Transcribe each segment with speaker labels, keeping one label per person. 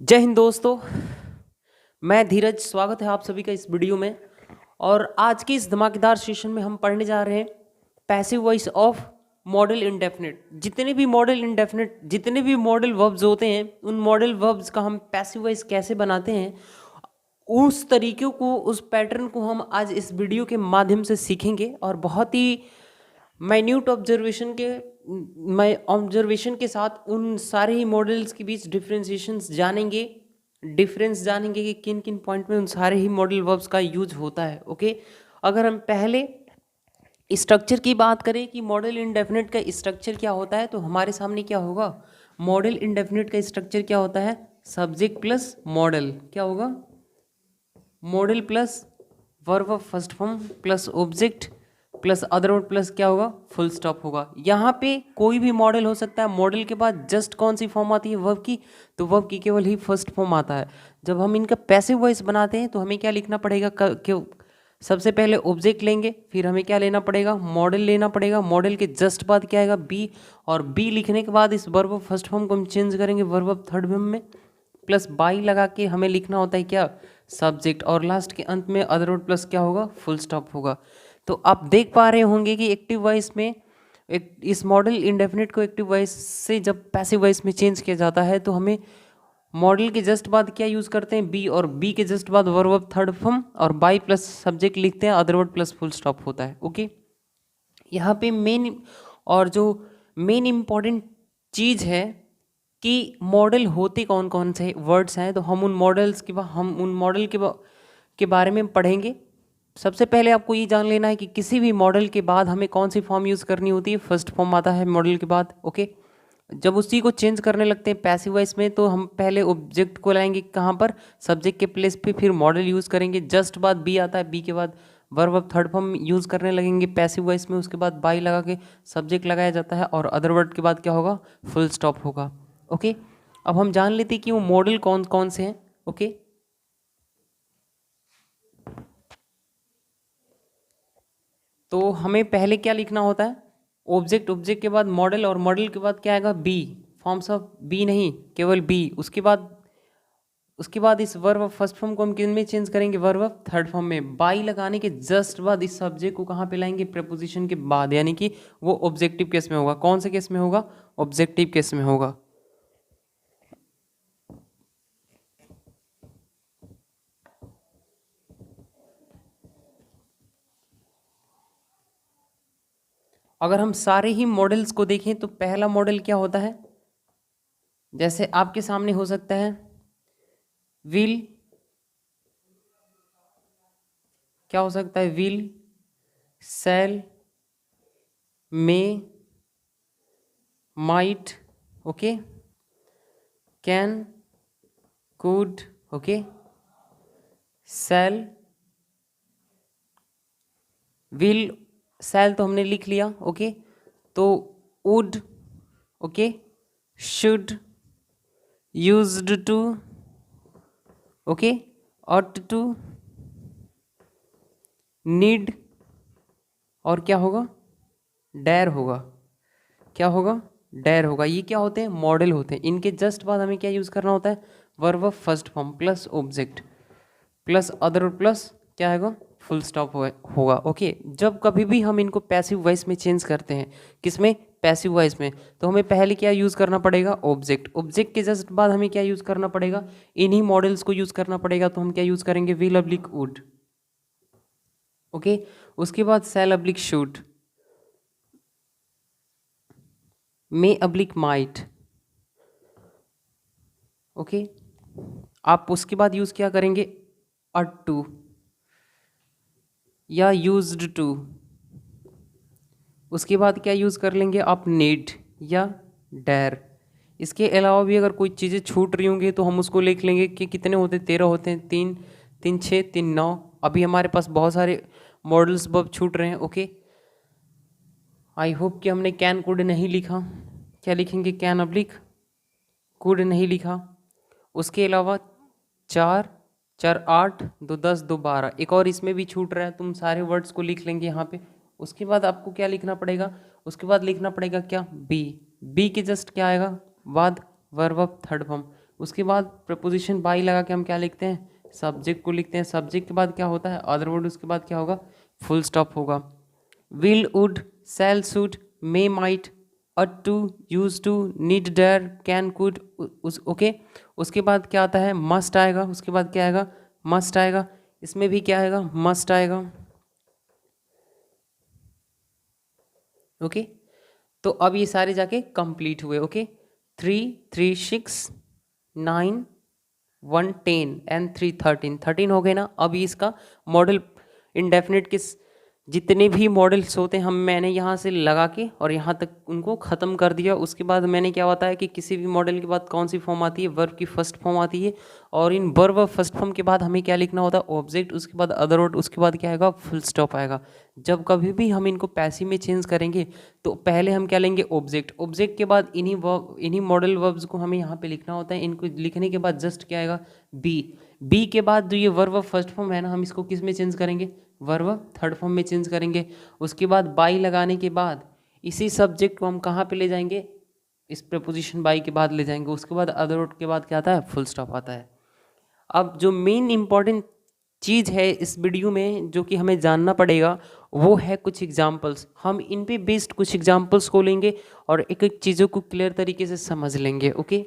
Speaker 1: जय हिंद दोस्तों। मैं धीरज, स्वागत है आप सभी का इस वीडियो में। और आज की इस धमाकेदार सेशन में हम पढ़ने जा रहे हैं passive voice of model indefinite. जितने भी मॉडल वर्ब्स होते हैं उन मॉडल वर्ब्स का हम पैसिव वॉइस कैसे बनाते हैं, उस तरीक़ों को, उस पैटर्न को हम आज इस वीडियो के माध्यम से सीखेंगे। और बहुत ही माइन्यूट ऑब्जर्वेशन के साथ उन सारे ही मॉडल्स के बीच डिफरेंशिएशंस जानेंगे, कि किन किन पॉइंट में उन सारे ही मॉडल वर्ब्स का यूज होता है। ओके, अगर हम पहले स्ट्रक्चर की बात करें कि मॉडल इंडेफिनिट का स्ट्रक्चर क्या होता है, तो हमारे सामने क्या होगा। मॉडल इंडेफिनिट का स्ट्रक्चर क्या होता है? Subject plus model. क्या होगा? Model plus verb of first form plus object plus other word plus क्या होगा? फुल स्टॉप होगा। यहाँ पे कोई भी मॉडल हो सकता है। मॉडल के बाद जस्ट कौन सी फॉर्म आती है? वर्ब की। तो वर्ब की केवल ही फर्स्ट फॉर्म आता है। जब हम इनका पैसिव वॉइस बनाते हैं तो हमें क्या लिखना पड़ेगा? सबसे पहले ऑब्जेक्ट लेंगे, फिर हमें क्या लेना पड़ेगा? मॉडल लेना पड़ेगा। मॉडल के जस्ट बाद क्या आएगा? बी। और बी लिखने के बाद इस वर्ब ऑफ फर्स्ट फॉर्म को हम चेंज करेंगे वर्ब ऑफ थर्ड फॉर्म में, प्लस बाई लगा के हमें लिखना होता है क्या? सब्जेक्ट। और लास्ट के अंत में अदर वर्ड प्लस क्या होगा? फुल स्टॉप होगा। तो आप देख पा रहे होंगे कि एक्टिव वॉइस में इस मॉडल इंडेफिनिट को एक्टिव वॉइस से जब पैसिव वॉइस में चेंज किया जाता है तो हमें मॉडल के जस्ट बाद क्या यूज़ करते हैं? बी। और बी के जस्ट बाद वर्ब ऑफ थर्ड फॉर्म और बाई प्लस सब्जेक्ट लिखते हैं, other word plus full stop होता है। ओके, यहाँ पे मेन इम्पॉर्टेंट चीज़ है कि मॉडल होते कौन कौन से वर्ड्स हैं। तो हम उन मॉडल के बारे में पढ़ेंगे। सबसे पहले आपको ये जान लेना है कि किसी भी मॉडल के बाद हमें कौन सी फॉर्म यूज़ करनी होती है। फर्स्ट फॉर्म आता है मॉडल के बाद। ओके, जब उसी को चेंज करने लगते हैं पैसिव वॉइस में तो हम पहले ऑब्जेक्ट को लाएंगे कहाँ पर? सब्जेक्ट के प्लेस पे, फिर मॉडल यूज़ करेंगे। जस्ट बाद बी आता है, बी के बाद verb of third form use करने लगेंगे पैसिव वॉइस में। उसके बाद बाई लगा के सब्जेक्ट लगाया जाता है और अदर वर्ड के बाद क्या होगा? फुल स्टॉप होगा। ओके, अब हम जान लेते हैं कि वो मॉडल कौन कौन से हैं। ओके, तो हमें पहले क्या लिखना होता है? ऑब्जेक्ट। ऑब्जेक्ट के बाद मॉडल और मॉडल के बाद क्या आएगा? बी। फॉर्म्स ऑफ बी नहीं, केवल बी। उसके बाद इस वर्ब ऑफ फर्स्ट फॉर्म को हम किन में चेंज करेंगे? वर्ब ऑफ थर्ड फॉर्म में। बाई लगाने के जस्ट बाद इस सब्जेक्ट को कहाँ पे लाएंगे? प्रीपोजिशन के बाद, यानी कि वो ऑब्जेक्टिव केस में होगा। कौन से केस में होगा? ऑब्जेक्टिव केस में होगा। अगर हम सारे ही मॉडल्स को देखें तो पहला मॉडल क्या होता है? जैसे आपके सामने हो सकता है विल। क्या हो सकता है? Will, shall, may, might, okay, can, could, okay, shall, will, shall तो हमने लिख लिया। ओके, तो would, okay, should, used to, okay, ought to, need, और क्या होगा? डेयर होगा। क्या होगा? डेयर होगा। ये क्या होते हैं? मॉडल होते हैं। इनके जस्ट बाद हमें क्या यूज़ करना होता है? Verb of first form plus object plus other plus क्या आएगा? फुल स्टॉप होगा। ओके, जब कभी भी हम इनको पैसिव वॉइस में चेंज करते हैं, किसमें? पैसिव वॉइस में, तो हमें पहले क्या यूज़ करना पड़ेगा? ऑब्जेक्ट। ऑब्जेक्ट के जस्ट बाद हमें क्या यूज़ करना पड़ेगा? इन्हीं मॉडल्स को यूज़ करना पड़ेगा। तो हम क्या यूज़ करेंगे? Will oblique would. ओके, उसके बाद shall oblique should, may oblique might. Okay, आप उसके बाद यूज़ क्या करेंगे? अट टू या यूज्ड टू। उसके बाद क्या यूज़ कर लेंगे आप? नीड या डेयर। इसके अलावा भी अगर कोई चीज़ें छूट रही होंगी तो हम उसको लिख लेंगे कि कितने होते हैं? 13 होते हैं। 3 3 6 3 9। अभी हमारे पास बहुत सारे मॉडल्स अब छूट रहे हैं। ओके, आई होप कि हमने कैन कुड नहीं लिखा। क्या लिखेंगे? कैन अब्लिक कुड नहीं लिखा। उसके अलावा 4 4 8 2 10 2 12, एक और इसमें भी छूट रहा है। तुम सारे वर्ड्स को लिख लेंगे यहाँ पे। उसके बाद आपको क्या लिखना पड़ेगा? उसके बाद लिखना पड़ेगा क्या? बी। बी के जस्ट क्या आएगा? बाद वर्ब ऑफ थर्ड फॉर्म उसके बाद प्रपोजिशन बाई लगा के हम क्या लिखते हैं, सब्जेक्ट को लिखते हैं। सब्जेक्ट के बाद क्या होता है, अदर वर्ड, उसके बाद क्या होगा, फुल स्टॉप होगा। Will, would, shall, should, may, might, ought to, use to, need, dare, can, could, okay. उसके बाद क्या आता है, मस्ट आएगा। उसके बाद क्या आएगा, मस्ट आएगा। इसमें भी क्या आएगा, मस्ट आएगा। ओके, तो अब ये सारे जाके कंप्लीट हुए। ओके, 3 3 6 9 1 10 एंड 3 13 13 हो गए ना। अब इसका मॉडल इंडेफिनिट के जितने भी मॉडल्स होते हैं हम मैंने यहाँ से लगा के और यहाँ तक उनको ख़त्म कर दिया। उसके बाद मैंने क्या बताया कि किसी भी मॉडल के बाद कौन सी फॉर्म आती है, वर्ब की फर्स्ट फॉर्म आती है। और इन वर्ब और फर्स्ट फॉर्म के बाद हमें क्या लिखना होता है, ऑब्जेक्ट, उसके बाद अदर वर्ड, उसके बाद क्या आएगा, फुल स्टॉप आएगा। जब कभी भी हम इनको पैसिव में चेंज करेंगे तो पहले हम क्या लेंगे, ऑब्जेक्ट। ऑब्जेक्ट के बाद इन्हीं मॉडल वर्ब्स को हमें यहाँ पे लिखना होता है। इनको लिखने के बाद जस्ट क्या आएगा, बी। बी के बाद जो ये वर्ब फर्स्ट फॉर्म है ना, हम इसको किस में चेंज करेंगे, वर्ब थर्ड फॉर्म में चेंज करेंगे। उसके बाद बाई लगाने के बाद इसी सब्जेक्ट को हम कहाँ पे ले जाएंगे, इस प्रपोजिशन बाई के बाद ले जाएंगे। उसके बाद अदर वर्ड के बाद क्या आता है, फुल स्टॉप आता है। अब जो मेन इंपॉर्टेंट चीज़ है इस वीडियो में जो कि हमें जानना पड़ेगा वो है कुछ एग्जाम्पल्स। हम इन पे बेस्ड कुछ एग्जाम्पल्स को लेंगे और एक एक चीज़ों को क्लियर तरीके से समझ लेंगे। ओके,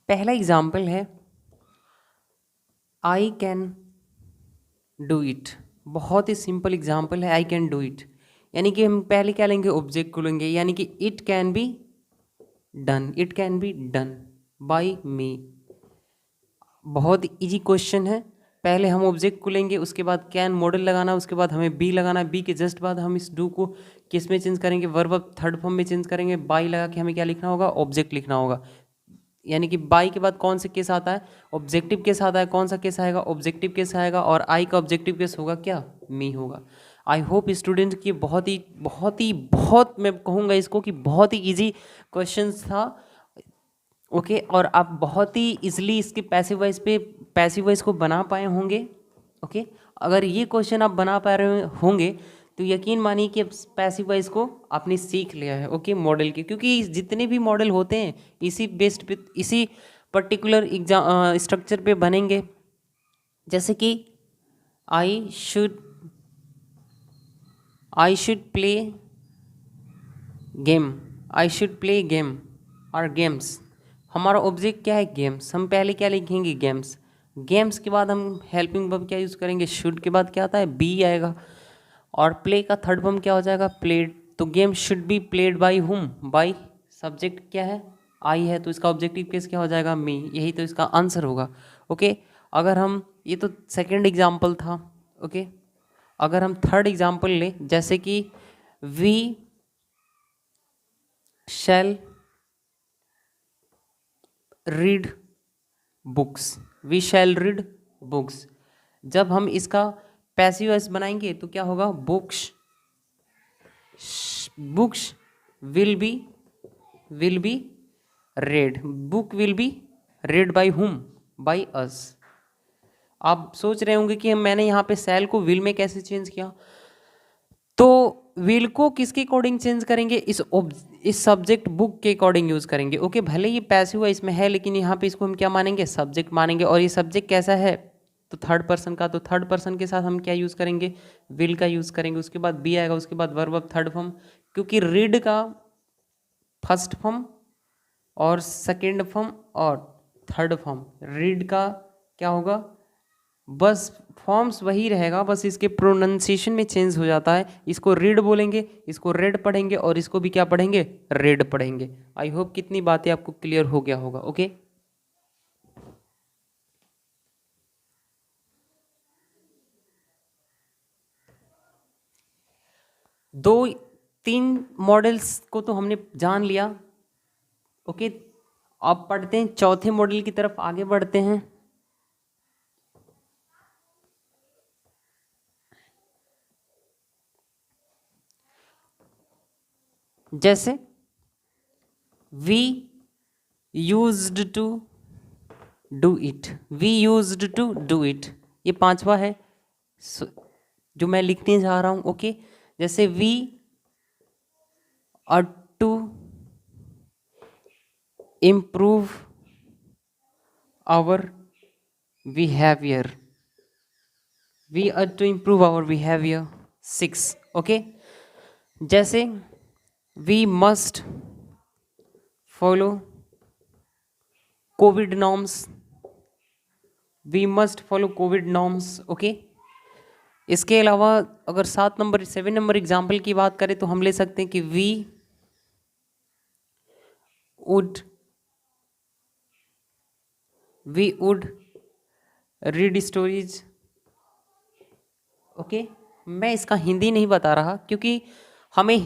Speaker 1: पहला एग्जाम्पल है आई कैन डू इट। बहुत ही सिंपल एग्जाम्पल है, आई कैन डू इट। यानी कि हम पहले क्या लेंगे, ऑब्जेक्ट को लेंगे, यानी कि it can be done, it can be done by me. बहुत इजी क्वेश्चन है। पहले हम ऑब्जेक्ट को लेंगे, उसके बाद कैन मॉडल लगाना, उसके बाद हमें बी लगाना, बी के जस्ट बाद हम इस डू को किस में चेंज करेंगे, वर्ब थर्ड फॉर्म में चेंज करेंगे। बाई लगा के हमें क्या लिखना होगा, ऑब्जेक्ट लिखना होगा। यानी कि बाई के बाद कौन सा केस आता है, ऑब्जेक्टिव केस आता है। कौन सा केस आएगा, ऑब्जेक्टिव केस आएगा। और आई का ऑब्जेक्टिव केस होगा क्या, मी होगा। आई होप स्टूडेंट की बहुत मैं कहूँगा इसको कि बहुत ही इजी क्वेश्चन था। ओके, और आप बहुत ही इजली इसके पैसिव वॉइस को बना पाए होंगे। ओके, अगर ये क्वेश्चन आप बना पा रहे होंगे तो यकीन मानिए कि पैसिव वॉइस को आपने सीख लिया है। ओके, मॉडल के, क्योंकि जितने भी मॉडल होते हैं इसी बेस्ड पे, इसी पर्टिकुलर एग्जाम स्ट्रक्चर पे बनेंगे। जैसे कि I should play game, I should play game और गेम्स। हमारा ऑब्जेक्ट क्या है, गेम्स। हम पहले क्या लिखेंगे, गेम्स। गेम्स के बाद हम हेल्पिंग वर्ब क्या यूज़ करेंगे, शुड के बाद क्या आता है, बी आएगा। और प्ले का थर्ड वर्ब क्या हो जाएगा, प्लेड। तो game should be played by whom, by subject क्या है, आई है, तो इसका ऑब्जेक्टिव केस क्या हो जाएगा, मी। यही तो इसका आंसर होगा। ओके, अगर हम, ये तो सेकेंड एग्जाम्पल था। ओके, अगर हम थर्ड एग्जाम्पल लें, जैसे कि we shall read books, we shall read books. जब हम इसका पैसिव वॉइस बनाएंगे तो क्या होगा, books books will be read, book will be read by whom, by us. आप सोच रहे होंगे कि मैंने यहाँ पे सेल को विल में कैसे चेंज किया। तो विल को किसके अकॉर्डिंग चेंज करेंगे, इस सब्जेक्ट बुक के अकॉर्डिंग यूज करेंगे। ओके, भले ये पैसिव है इसमें है, लेकिन यहाँ पे इसको हम क्या मानेंगे, सब्जेक्ट मानेंगे। और ये सब्जेक्ट कैसा है, तो थर्ड पर्सन का। तो थर्ड पर्सन के साथ हम क्या यूज करेंगे, विल का यूज करेंगे। उसके बाद बी आएगा, उसके बाद वर्ब थर्ड फॉर्म, क्योंकि रीड का फर्स्ट फॉर्म और सेकेंड फॉर्म और थर्ड फॉर्म, रीड का क्या होगा, बस फॉर्म्स वही रहेगा, बस इसके प्रोनाउंसिएशन में चेंज हो जाता है। इसको रीड बोलेंगे, इसको रेड पढ़ेंगे, और इसको भी क्या पढ़ेंगे, रेड पढ़ेंगे। आई होप कितनी बातें आपको क्लियर हो गया होगा। ओके, दो तीन मॉडल्स को तो हमने जान लिया। ओके, अब पढ़ते हैं चौथे मॉडल की तरफ आगे बढ़ते हैं। जैसे we used to do it, we used to do it, ये पांचवा है जो मैं लिखने जा रहा हूं। ओके, जैसे we are to improve our behaviour, we are to improve our behaviour 6। Okay, जैसे we must follow COVID norms, we must follow COVID norms. Okay, इसके अलावा अगर 7 नंबर एग्जाम्पल की बात करें तो हम ले सकते हैं कि we would read stories. Okay, मैं इसका हिंदी नहीं बता रहा क्योंकि हमें